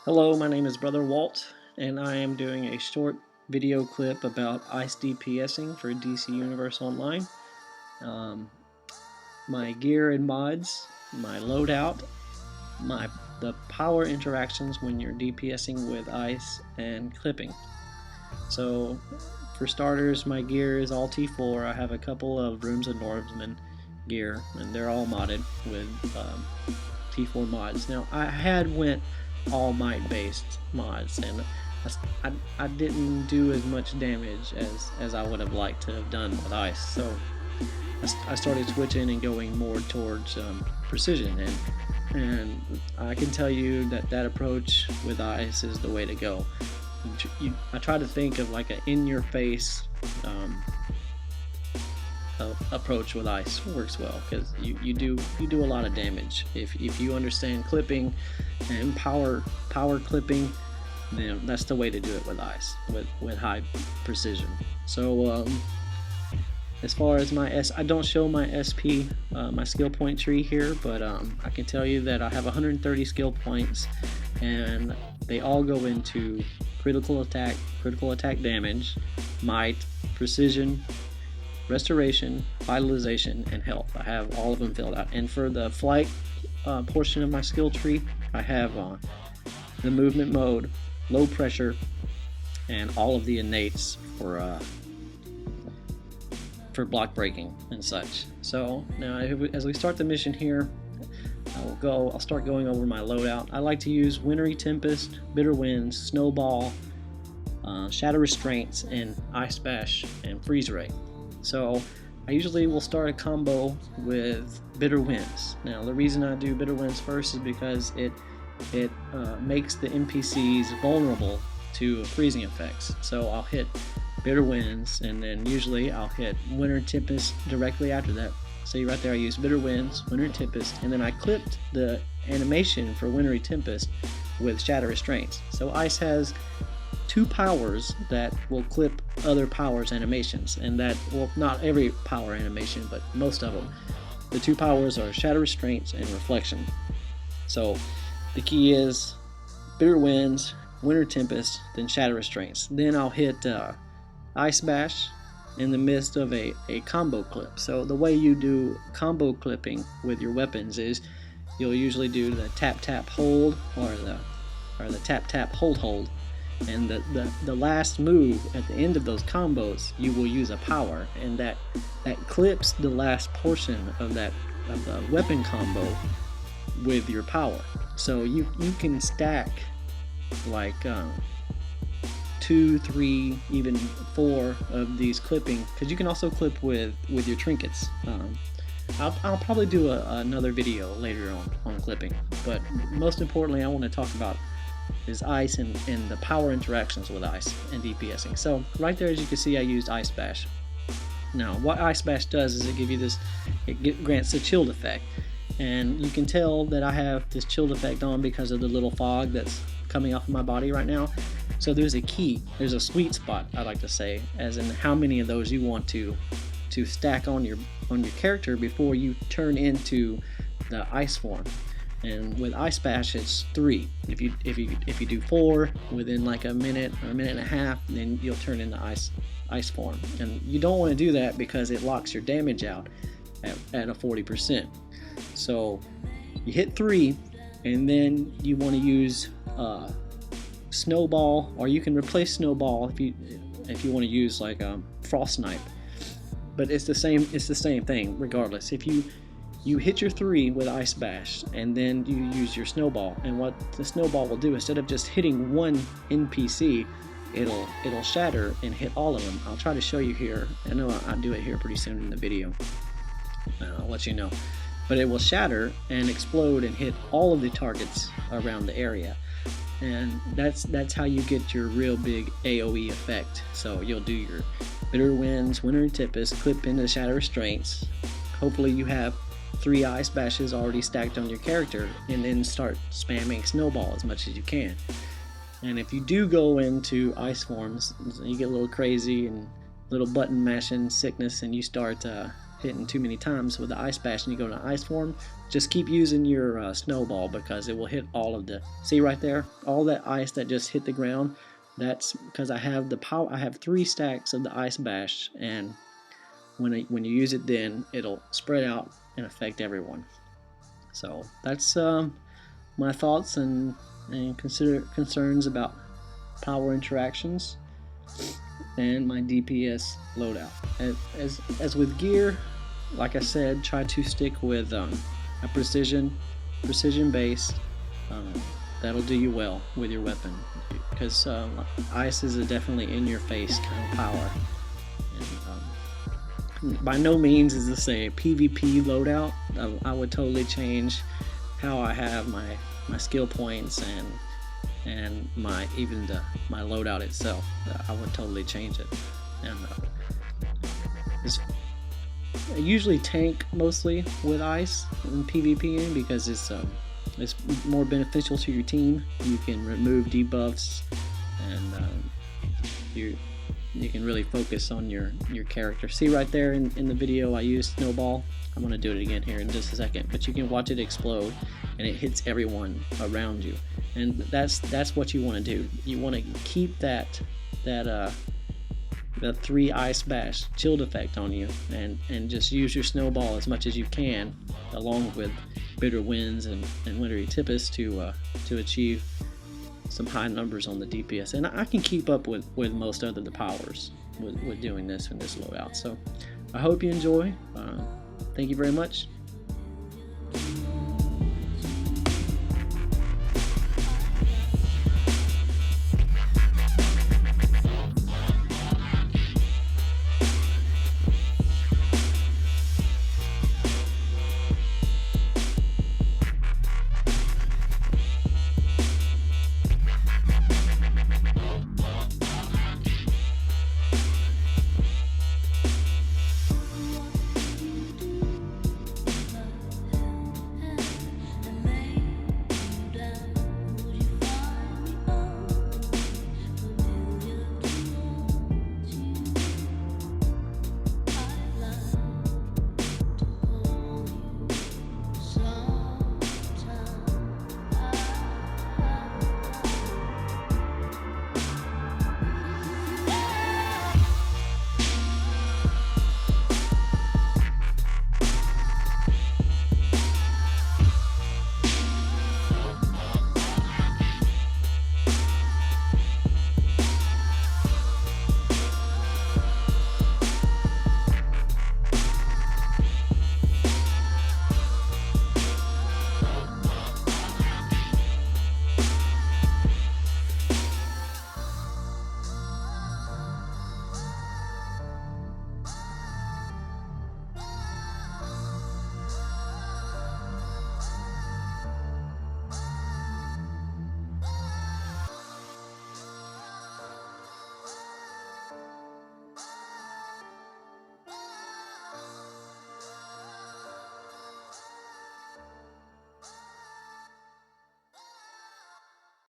Hello, my name is Brother Walt, and I am doing a short video clip about ice DPSing for DC Universe Online. My gear and mods, my loadout, the power interactions when you're DPSing with ice, and clipping. So, for starters, my gear is all T4. I have a couple of Rooms of Norsemen gear, and they're all modded with T4 mods. Now, I had went all might based mods, and I didn't do as much damage as I would have liked to have done with ice, so I started switching and going more towards precision, and I can tell you that approach with ice is the way to go. I try to think of like an in-your-face approach with ice. Works well because you do a lot of damage if you understand clipping and power clipping. Then that's the way to do it with ice with high precision. So as far as I don't show my SP my skill point tree here, but I can tell you that I have 130 skill points, and they all go into critical attack damage, might, precision, restoration, vitalization, and health. I have all of them filled out. And for the flight portion of my skill tree, I have the movement mode, low pressure, and all of the innates for block breaking and such. So now as we start the mission here, I'll start going over my loadout. I like to use Wintry Tempest, Bitter Winds, Snowball, Shadow Restraints, and Ice Bash and Freeze Ray. So I usually will start a combo with Bitter Winds. Now the reason I do Bitter Winds first is because it makes the NPCs vulnerable to freezing effects. So I'll hit Bitter Winds, and then usually I'll hit Wintry Tempest directly after that. See right there, I use Bitter Winds, Wintry Tempest, and then I clipped the animation for Wintry Tempest with Shadow Restraints. So Ice has two powers that will clip other powers animations, and that, well, not every power animation, but most of them. The two powers are Shadow Restraints and Reflection. So the key is Bitter Winds, Wintry Tempest, then Shadow Restraints. Then I'll hit Ice Bash in the midst of a combo clip. So the way you do combo clipping with your weapons is you'll usually do the tap tap hold or the tap tap hold, and the last move at the end of those combos you will use a power, and that clips the last portion of the weapon combo with your power. So you can stack like 2, 3, even 4 of these clipping, because you can also clip with your trinkets. I'll probably do another video later on clipping, but most importantly I want to talk about is ice and the power interactions with ice and DPSing. So right there, as you can see, I used Ice Bash. Now what Ice Bash does is it grants a chilled effect, and you can tell that I have this chilled effect on because of the little fog that's coming off of my body right now. So there's a sweet spot, I like to say, as in how many of those you want to stack on your character before you turn into the ice form. And with Ice Bash, it's 3. If you do 4 within like a minute or a minute and a half, then you'll turn into ice form. And you don't want to do that because it locks your damage out at a 40%. So you hit 3, and then you want to use Snowball, or you can replace Snowball if you want to use like Frost Snipe. But it's the same thing regardless. If you hit your 3 with Ice Bash, and then you use your Snowball, and what the Snowball will do, instead of just hitting one NPC, it'll shatter and hit all of them. I'll try to show you here. I know I'll do it here pretty soon in the video. I'll let you know. But it will shatter and explode and hit all of the targets around the area. And that's how you get your real big AoE effect. So you'll do your Bitter Winds, Wintry Tempest, clip into Shadow Restraints. Hopefully you have 3 Ice Bashes already stacked on your character, and then start spamming Snowball as much as you can. And if you do go into ice forms, you get a little crazy and little button mashing sickness, and you start hitting too many times with the ice bash and you go to ice form, just keep using your snowball, because it will hit all of the, see right there, all that ice that just hit the ground. That's because I have the power. I have 3 stacks of the ice bash, and when you use it, then it'll spread out and affect everyone. So that's my thoughts and concerns about power interactions and my DPS loadout. As with gear, like I said, try to stick with a precision base. That'll do you well with your weapon, because ice is a definitely in your face kind of power. And, by no means is this a PvP loadout. I would totally change how I have my skill points and my loadout itself. I would totally change it. And I usually tank mostly with ice in PvPing, because it's more beneficial to your team. You can remove debuffs, and you can really focus on your character. See right there in the video, I used snowball. I'm gonna do it again here in just a second, but you can watch it explode, and it hits everyone around you. And that's what you want to do. You want to keep that 3 ice bash chilled effect on you, and just use your snowball as much as you can, along with bitter winds and wintry tempest to achieve some high numbers on the DPS. And I can keep up with most other the powers with doing this in this loadout. So I hope you enjoy. Thank you very much.